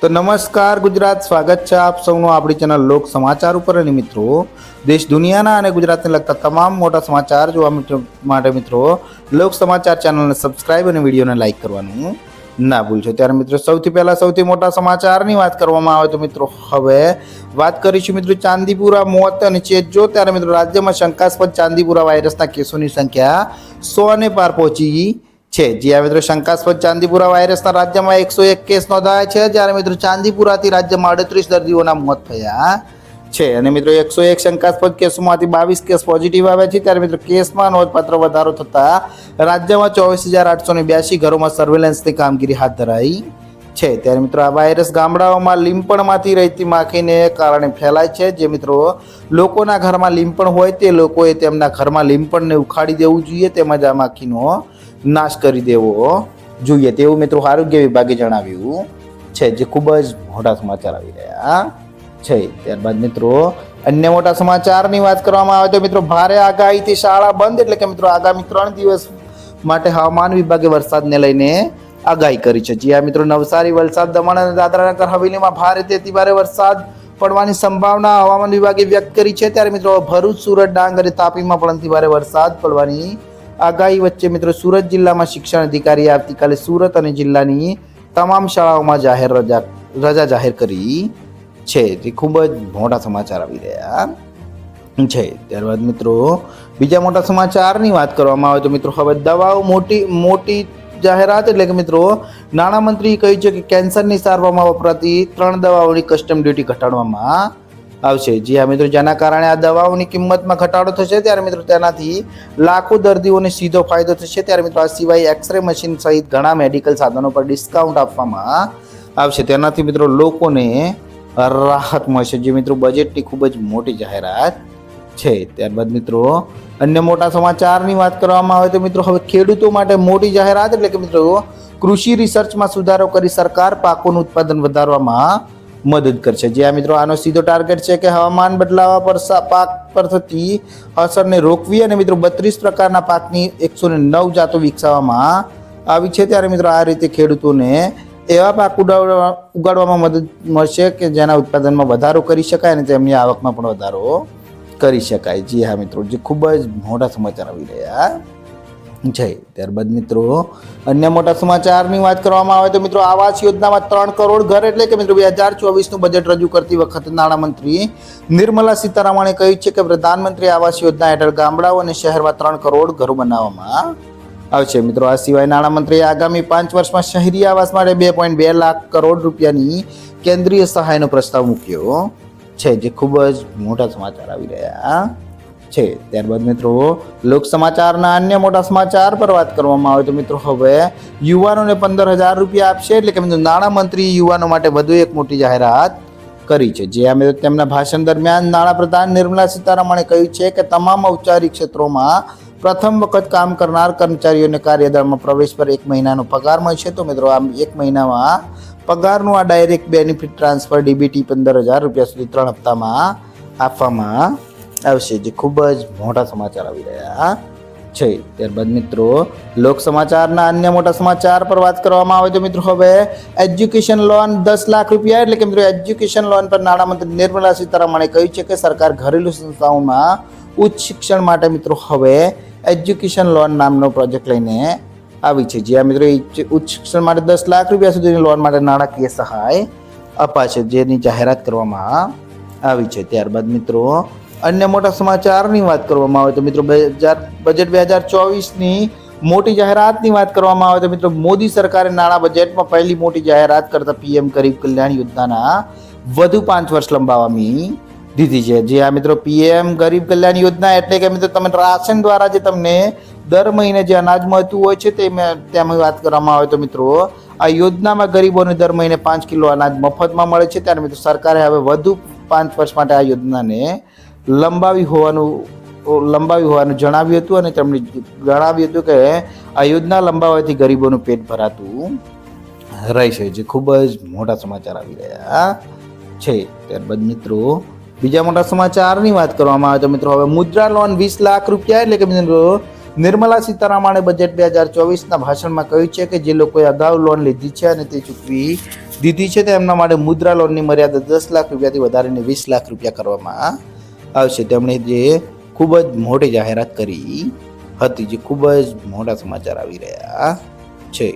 તો નમસ્કાર ગુજરાત, સ્વાગત છે આપ સૌનું આપણી ચેનલ લોક સમાચાર ઉપર. અને મિત્રો, દેશ દુનિયાના અને ગુજરાતને લગતા તમામ મોટા સમાચાર જોવા માટે મિત્રો લોક સમાચાર ચેનલને સબસ્ક્રાઇબ અને વિડીયોને લાઇક કરવાનું ના ભૂલશો. ત્યારે મિત્રો સૌથી પહેલા સૌથી મોટા સમાચારની વાત કરવામાં આવે તો મિત્રો હવે વાત કરીશું મિત્રો ચાંદીપુરા મોત અને ચેતજો. ત્યારે મિત્રો રાજ્યમાં શંકાસ્પદ ચાંદીપુરા વાયરસના કેસોની સંખ્યા 100 ને પાર પહોંચી છે. જ્યાં મિત્રો શંકાસ્પદ ચાંદીપુરા વાયરસના રાજ્યમાં 101 કેસ નોંધાયા છે. જ્યારે મિત્રો ચાંદીપુરાથી રાજ્યમાં 38 દર્દીઓના મોત થયા છે. અને મિત્રો 101 શંકાસ્પદ કેસોમાંથી 22 કેસ પોઝિટિવ આવ્યા છે. ત્યારે મિત્રો કેસમાં નોંધપાત્ર વધારો થતા રાજ્યમાં 24,882 ઘરોમાં સર્વેલન્સની કામગીરી હાથ ધરાઈ છે. ત્યારે મિત્રો આ વાયરસ ગામડાઓમાં લીંપણમાંથી રહેતી માખીને કારણે ફેલાય છે. જે મિત્રો લોકોના ઘરમાં લીંપણ હોય તે લોકોએ તેમના ઘરમાં લીંપણને ઉખાડી દેવું જોઈએ, તેમજ આ માખીનો નાશ કરી દેવો જોઈએ તેવું મિત્રો આરોગ્ય વિભાગે જણાવ્યું છે. જે ખૂબ જ મોટા સમાચાર આવી રહ્યા છે. ત્યારબાદ મિત્રો અન્ય મોટા સમાચારની વાત કરવામાં આવે તો મિત્રો ભારે આગાહીથી શાળા બંધ, એટલે કે મિત્રો આગામી 3 દિવસ માટે હવામાન વિભાગે વરસાદને લઈને આગાહી કરી છે. જ્યાં મિત્રો નવસારી, વલસાડ, દમણ અને દાદરા નગર હવેલીમાં ભારેથી ભારે વરસાદ પડવાની સંભાવના હવામાન વિભાગે વ્યક્ત કરી છે. ત્યારે મિત્રો ભરૂચ, સુરત, ડાંગ અને તાપીમાં પણ ભારે વરસાદ પડવાની આગાહી વચ્ચે મિત્રો સુરત જિલ્લામાં શિક્ષણ અધિકારીએ આવતીકાલે સુરત અને જિલ્લાની તમામ શાળાઓમાં રજા જાહેર કરી છે. જે ખૂબ જ મોટા સમાચાર આવી રહ્યા છે. ત્યારબાદ મિત્રો બીજા મોટા સમાચારની વાત કરવામાં આવે તો મિત્રો હવે દવાઓ મોટી જાહેરાત, એટલે કે મિત્રો નાણામંત્રીએ કહ્યું છે કે કેન્સરની સારવારમાં વપરાતી 3 દવાઓની કસ્ટમ ડ્યુટી ઘટાડવામાં આવશે. જી હા મિત્રો, જેના કારણે આ દવાઓની કિંમતમાં ઘટાડો થશે. ત્યારે મિત્રો તેનાથી લાખો દર્દીઓને સીધો ફાયદો થશે. ત્યારે મિત્રો આ સિવાય એક્સરે મશીન સહિત ઘણા મેડિકલ સાધનો પર ડિસ્કાઉન્ટ આપવામાં આવશે. તેનાથી મિત્રો લોકોને રાહત મળશે. જે મિત્રો બજેટની ખૂબ જ મોટી જાહેરાત છે. ત્યારબાદ મિત્રો અન્ય મોટા સમાચારની વાત કરવામાં આવે તો મિત્રો હવે ખેડૂતો માટે મોટી જાહેરાત, એટલે કે મિત્રો કૃષિ રિસર્ચમાં સુધારો કરી સરકાર પાકોનું ઉત્પાદન વધારવામાં મદદ કરશે. જ્યાં મિત્રો આનો સીધો ટાર્ગેટ છે કે હવામાન બદલાવા પર પાક પર થતી અસરને રોકવી અને મિત્રો 32 પ્રકારના પાકની 109 જાતો વિકસાવવામાં આવી છે. ત્યારે મિત્રો આ રીતે ખેડૂતોને એવા પાક ઉગાડવામાં મદદ મળશે કે જેના ઉત્પાદનમાં વધારો કરી શકાય અને તેમની આવકમાં પણ વધારો કરી શકાય. જી હા મિત્રો, જે ખૂબ જ મોટા સમાચાર આવી રહ્યા છે. ત્યારબાદ મિત્રો અન્ય મોટા સમાચારની વાત કરવામાં આવે તો મિત્રો આવાસ યોજનામાં 3 કરોડ ઘર, એટલે કે મિત્રો 2024નું બજેટ રજૂ કરતી વખતે નાણામંત્રી નિર્મલા સીતારામણે કહ્યું છે કે પ્રધાનમંત્રી આવાસ યોજના હેઠળ ગામડાઓ અને શહેરમાં 3 કરોડ ઘરો બનાવવામાં આવશે. મિત્રો આ સિવાય નાણામંત્રીએ આગામી 5 વર્ષમાં શહેરી આવાસ માટે 2.2 લાખ કરોડ રૂપિયાની કેન્દ્રીય સહાયનો પ્રસ્તાવ મૂક્યો છે. જે ખૂબ જ મોટા સમાચાર આવી રહ્યા છે. ત્યારબાદ મિત્રો લોક સમાચારના અન્ય મોટા સમાચાર પર વાત કરવામાં આવે તો મિત્રો હવે યુવાનોને 15,000 રૂપિયા આપશે. એટલે કે મિત્રો નાણામંત્રી યુવાનો માટે વધુ એક મોટી જાહેરાત કરી છે. જે અમે તેમના ભાષણ દરમિયાન નાણાપ્રધાન નિર્મલા સીતારામણે કહ્યું છે કે તમામ ઔપચારિક ક્ષેત્રોમાં પ્રથમ વખત કામ કરનાર કર્મચારીઓને કાર્યદળમાં પ્રવેશ પર 1 મહિનાનો પગાર મળશે. તો મિત્રો આમ 1 મહિનામાં પગારનું આ ડાયરેક્ટ બેનિફિટ ટ્રાન્સફર ડીબીટી 15,000 રૂપિયા સુધી 3 હપ્તામાં આપવામાં આવશે. જે ખૂબ જ મોટા સમાચાર આવી રહ્યા છે. ત્યારબાદ મિત્રો લોક સમાચારના અન્ય મોટા સમાચાર પર વાત કરવામાં આવે તો મિત્રો હવે એજ્યુકેશન લોન 10 લાખ રૂપિયા, એટલે કે મિત્રો એજ્યુકેશન લોન પર નાણામંત્રી નિર્મલા સીતારામણે કહ્યું છે કે સરકાર ઘરેલું સંસ્થાઓમાં ઉચ્ચ શિક્ષણ માટે મિત્રો હવે એજ્યુકેશન લોન નામનો પ્રોજેક્ટ લઈને આવી છે. જ્યાં મિત્રો ઉચ્ચ શિક્ષણ માટે 10 લાખ રૂપિયા સુધીની લોન માટે નાણાકીય સહાય અપાશે, જેની જાહેરાત કરવામાં આવી છે. ત્યારબાદ મિત્રો અન્ય મોટા સમાચારની વાત કરવામાં આવે તો મિત્રો બજેટ 2024ની મોટી જાહેરાતની વાત કરવામાં આવે તો મિત્રો મોદી સરકારે નાણાં બજેટમાં પહેલી મોટી જાહેરાત કરતા પીએમ ગરીબ કલ્યાણ યોજનાના વધુ 5 વર્ષ લંબાવવાની દીધી છે. જે આ મિત્રો પીએમ ગરીબ કલ્યાણ યોજના એટલે કે મિત્રો તમે રાશન દ્વારા જે તમને દર મહિને જે અનાજ મળતું હોય છે તેમાં વાત કરવામાં આવે તો મિત્રો આ યોજનામાં ગરીબોને દર મહિને 5 કિલો અનાજ મફતમાં મળે છે. ત્યારે મિત્રો સરકારે હવે વધુ 5 વર્ષ માટે આ યોજનાને લંબાવી હોવાનું જણાવ્યું હતું. અને તેમણે જણાવ્યું હતું કે આ યોજના લંબાવવાથી ગરીબોનું પેટ ભરાતું રહેશે. જે ખૂબ જ મોટા સમાચાર આવી રહ્યા છે. ત્યારબાદ મિત્રો બીજા મોટા સમાચારની વાત કરવામાં આવે તો મિત્રો હવે મુદ્રા લોન 20 લાખ રૂપિયા, એટલે કે મિત્રો નિર્મલા સીતારામણે બજેટ 2024ના ભાષણમાં કહ્યું છે કે જે લોકોએ અગાઉ લોન લીધી છે અને તે ચૂકવી દીધી છે તેમના માટે મુદ્રા લોનની મર્યાદા 10 લાખ રૂપિયાથી વધારીને 20 લાખ રૂપિયા કરવામાં આવશે. તેમણે જે ખૂબ જ મોટી જાહેરાત કરી હતી, જે ખૂબ જ મોટા સમાચાર આવી રહ્યા છે.